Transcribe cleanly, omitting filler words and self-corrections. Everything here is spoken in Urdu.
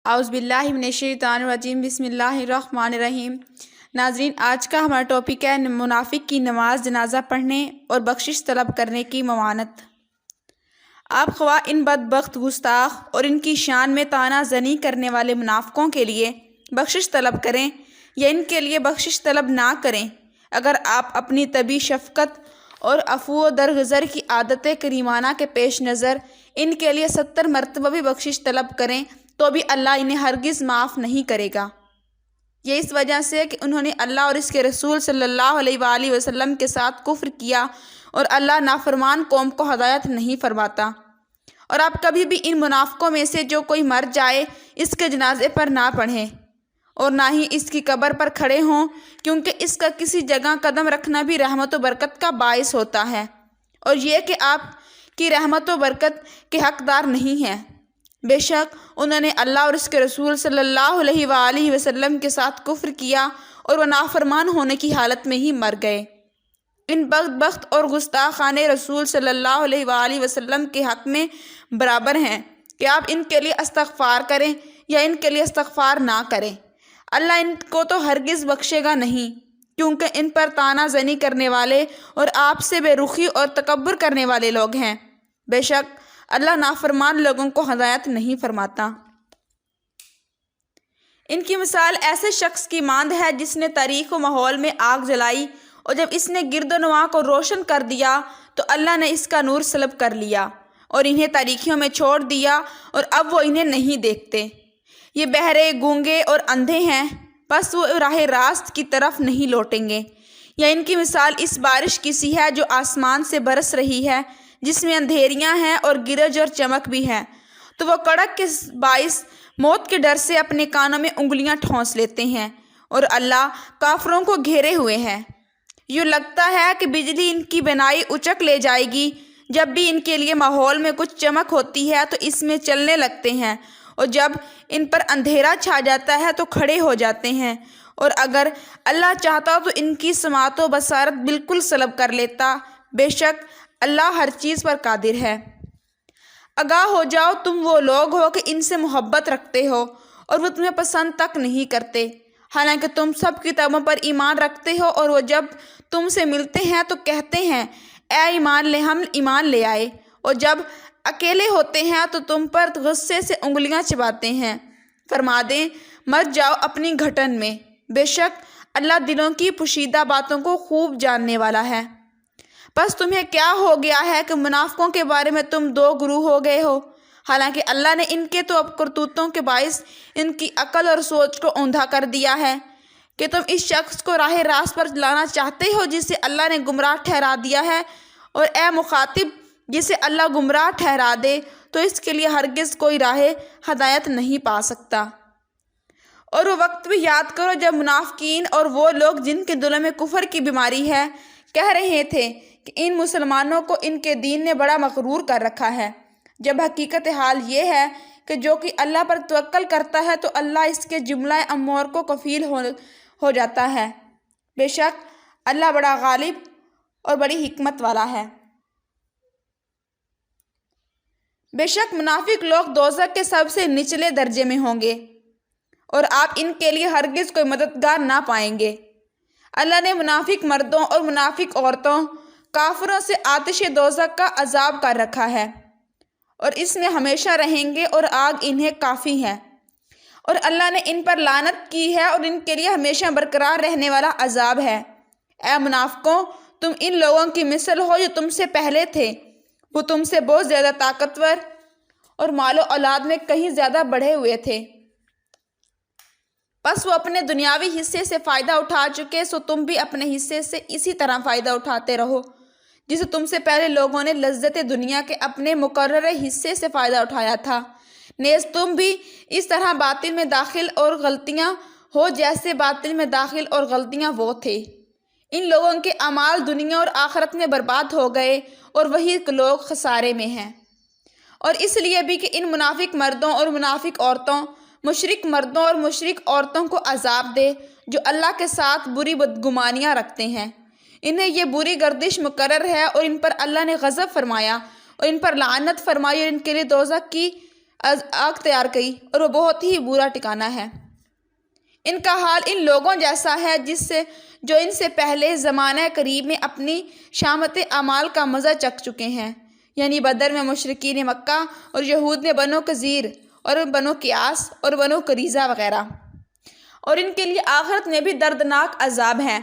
اعوذ باللہ من الشیطان الرجیم بسم اللہ الرحمن الرحیم۔ ناظرین، آج کا ہمارا ٹاپک ہے منافق کی نماز جنازہ پڑھنے اور بخشش طلب کرنے کی ممانعت۔ آپ خواہ ان بدبخت گستاخ اور ان کی شان میں طعنہ زنی کرنے والے منافقوں کے لیے بخشش طلب کریں یا ان کے لیے بخشش طلب نہ کریں، اگر آپ اپنی طبعی شفقت اور عفو و درگزر کی عادت کریمانہ کے پیش نظر ان کے لیے 70 مرتبہ بھی بخشش طلب کریں تو بھی اللہ انہیں ہرگز معاف نہیں کرے گا۔ یہ اس وجہ سے کہ انہوں نے اللہ اور اس کے رسول صلی اللہ علیہ وآلہ وسلم کے ساتھ کفر کیا اور اللہ نافرمان قوم کو ہدایت نہیں فرماتا۔ اور آپ کبھی بھی ان منافقوں میں سے جو کوئی مر جائے اس کے جنازے پر نہ پڑھیں اور نہ ہی اس کی قبر پر کھڑے ہوں، کیونکہ اس کا کسی جگہ قدم رکھنا بھی رحمت و برکت کا باعث ہوتا ہے، اور یہ کہ آپ کی رحمت و برکت کے حقدار نہیں ہیں۔ بے شک انہوں نے اللہ اور اس کے رسول صلی اللہ علیہ وآلہ وسلم کے ساتھ کفر کیا اور وہ نافرمان ہونے کی حالت میں ہی مر گئے۔ ان بدبخت اور گستاخان رسول صلی اللہ علیہ وآلہ وسلم کے حق میں برابر ہیں کہ آپ ان کے لیے استغفار کریں یا ان کے لیے استغفار نہ کریں، اللہ ان کو تو ہرگز بخشے گا نہیں، کیونکہ ان پر طعنہ زنی کرنے والے اور آپ سے بے رخی اور تکبر کرنے والے لوگ ہیں۔ بے شک اللہ نافرمان لوگوں کو ہدایت نہیں فرماتا۔ ان کی مثال ایسے شخص کی مانند ہے جس نے تاریک و ماحول میں آگ جلائی، اور جب اس نے گرد و نواح کو روشن کر دیا تو اللہ نے اس کا نور سلب کر لیا اور انہیں تاریکیوں میں چھوڑ دیا، اور اب وہ انہیں نہیں دیکھتے۔ یہ بہرے، گونگے اور اندھے ہیں، بس وہ راہ راست کی طرف نہیں لوٹیں گے۔ یا ان کی مثال اس بارش کی سی ہے جو آسمان سے برس رہی ہے، جس میں اندھیریاں ہیں اور گرج اور چمک بھی ہے، تو وہ کڑک کے باعث موت کے ڈر سے اپنے کانوں میں انگلیاں ٹھونس لیتے ہیں، اور اللہ کافروں کو گھیرے ہوئے ہے۔ یوں لگتا ہے کہ بجلی ان کی بنائی اچک لے جائے گی۔ جب بھی ان کے لیے ماحول میں کچھ چمک ہوتی ہے تو اس میں چلنے لگتے ہیں، اور جب ان پر اندھیرا چھا جاتا ہے تو کھڑے ہو جاتے ہیں، اور اگر اللہ چاہتا تو ان کی سماعت و بصارت بالکل سلب کر لیتا۔ بے شک اللہ ہر چیز پر قادر ہے۔ آگاہ ہو جاؤ، تم وہ لوگ ہو کہ ان سے محبت رکھتے ہو اور وہ تمہیں پسند تک نہیں کرتے، حالانکہ تم سب کتابوں پر ایمان رکھتے ہو، اور وہ جب تم سے ملتے ہیں تو کہتے ہیں اے ایمان لے، ہم ایمان لے آئے، اور جب اکیلے ہوتے ہیں تو تم پر غصے سے انگلیاں چباتے ہیں۔ فرما دیں مت جاؤ اپنی گھٹن میں، بے شک اللہ دلوں کی پوشیدہ باتوں کو خوب جاننے والا ہے۔ بس تمہیں کیا ہو گیا ہے کہ منافقوں کے بارے میں تم دو گروہ ہو گئے ہو، حالانکہ اللہ نے ان کے تو کرتوتوں کے باعث ان کی عقل اور سوچ کو اوندھا کر دیا ہے کہ تم اس شخص کو راہ راست پر لانا چاہتے ہو جسے اللہ نے گمراہ ٹھہرا دیا ہے، اور اے مخاطب، جسے اللہ گمراہ ٹھہرا دے تو اس کے لیے ہرگز کوئی راہ ہدایت نہیں پا سکتا۔ اور وہ وقت بھی یاد کرو جب منافقین اور وہ لوگ جن کے دلوں میں کفر کی بیماری ہے کہہ رہے تھے کہ ان مسلمانوں کو ان کے دین نے بڑا مغرور کر رکھا ہے، جب حقیقت حال یہ ہے کہ جو کہ اللہ پر توکل کرتا ہے تو اللہ اس کے جملہ امور کو کفیل ہو جاتا ہے۔ بے شک اللہ بڑا غالب اور بڑی حکمت والا ہے۔ بے شک منافق لوگ دوزخ کے سب سے نچلے درجے میں ہوں گے، اور آپ ان کے لیے ہرگز کوئی مددگار نہ پائیں گے۔ اللہ نے منافق مردوں اور منافق عورتوں، کافروں سے آتش دوزخ کا عذاب کر رکھا ہے، اور اس میں ہمیشہ رہیں گے، اور آگ انہیں کافی ہے، اور اللہ نے ان پر لعنت کی ہے اور ان کے لیے ہمیشہ برقرار رہنے والا عذاب ہے۔ اے منافقوں، تم ان لوگوں کی مثل ہو جو تم سے پہلے تھے، وہ تم سے بہت زیادہ طاقتور اور مال و اولاد میں کہیں زیادہ بڑھے ہوئے تھے، بس وہ اپنے دنیاوی حصے سے فائدہ اٹھا چکے، سو تم بھی اپنے حصے سے اسی طرح فائدہ اٹھاتے رہو جسے تم سے پہلے لوگوں نے لذت دنیا کے اپنے مقررہ حصے سے فائدہ اٹھایا تھا۔ نیز تم بھی اس طرح باطل میں داخل اور غلطیاں ہو جیسے باطل میں داخل اور غلطیاں وہ تھے۔ ان لوگوں کے اعمال دنیا اور آخرت میں برباد ہو گئے، اور وہی لوگ خسارے میں ہیں۔ اور اس لیے بھی کہ ان منافق مردوں اور منافق عورتوں، مشرک مردوں اور مشرک عورتوں کو عذاب دے جو اللہ کے ساتھ بری بدگمانیاں رکھتے ہیں۔ انہیں یہ بری گردش مقرر ہے، اور ان پر اللہ نے غضب فرمایا اور ان پر لعنت فرمائی، اور ان کے لیے دوزخ کی آگ تیار کی اور وہ بہت ہی برا ٹھکانہ ہے۔ ان کا حال ان لوگوں جیسا ہے جو ان سے پہلے زمانہ قریب میں اپنی شامت اعمال کا مزہ چکھ چکے ہیں، یعنی بدر میں مشرکین مکہ اور یہود میں بنو قزیر اور بنو قیاس اور بنو قریظہ وغیرہ، اور ان کے لیے آخرت میں بھی دردناک عذاب ہے۔